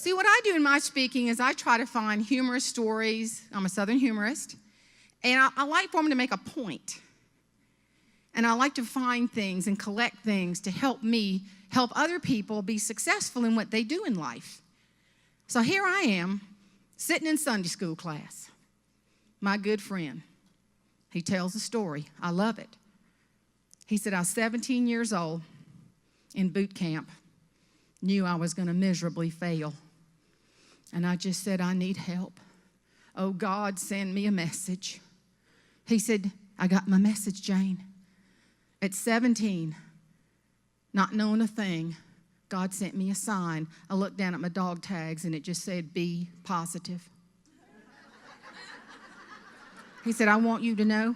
See, what I do in my speaking is I try to find humorous stories. I'm a Southern humorist. And I like for them to make a point. And I like to find things and collect things to help me help other people be successful in what they do in life. So here I am, sitting in Sunday school class. My good friend, he tells a story. I love it. He said, I was 17 years old in boot camp, knew I was going to miserably fail. And I just said, I need help. Oh, God, send me a message. He said, I got my message, Jane. At 17, not knowing a thing, God sent me a sign. I looked down at my dog tags, and it just said, be positive. He said, I want you to know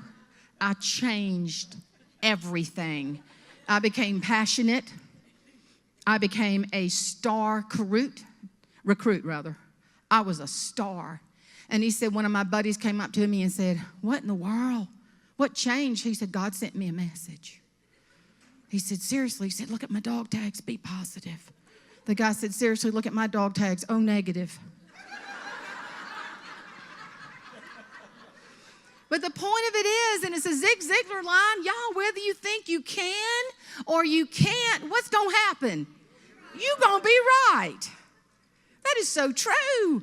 I changed everything. I became passionate. I became a star recruit. I was a star. And he said, one of my buddies came up to me and said, what in the world? What changed? He said, God sent me a message. He said, seriously? He said, look at my dog tags, be positive. The guy said, seriously, look at my dog tags, O negative. But the point of it is, and it's a Zig Ziglar line, y'all, whether you think you can or you can't, what's going to happen? You're going to be right. That is so true.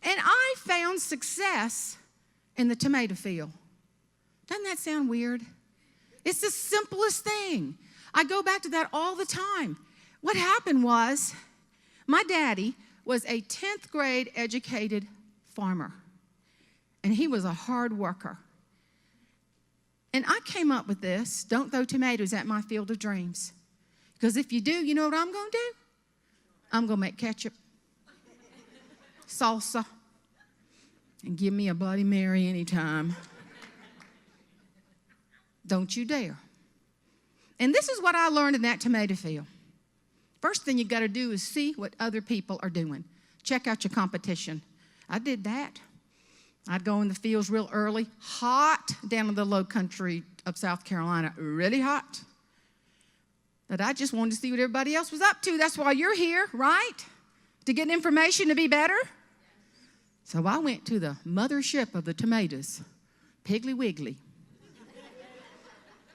And I found success in the tomato field. Doesn't that sound weird? It's the simplest thing. I go back to that all the time. What happened was, my daddy was a 10th grade educated farmer. And he was a hard worker. And I came up with this, don't throw tomatoes at my field of dreams. Because if you do, you know what I'm going to do? I'm going to make ketchup, salsa, and give me a Bloody Mary anytime. Don't you dare. And this is what I learned in that tomato field. First thing you got to do is see what other people are doing. Check out your competition. I did that. I'd go in the fields real early, hot, down in the low country of South Carolina, really hot. But I just wanted to see what everybody else was up to. That's why you're here, right? To get information to be better. So I went to the mothership of the tomatoes, Piggly Wiggly.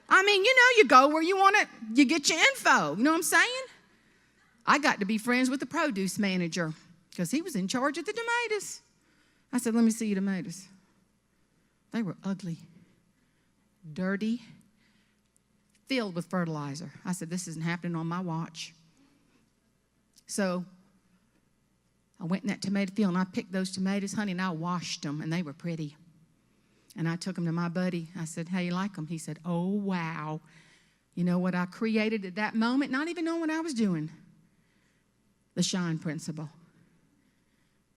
I mean, you know, you go where you want it, you get your info. You know what I'm saying? I got to be friends with the produce manager because he was in charge of the tomatoes. I said, let me see your tomatoes. They were ugly, dirty, filled with fertilizer. I said, this isn't happening on my watch. So I went in that tomato field and I picked those tomatoes, honey, and I washed them, and they were pretty. And I took them to my buddy. I said, how you like them? He said, oh, wow. You know what I created at that moment? Not even knowing what I was doing. The shine principle.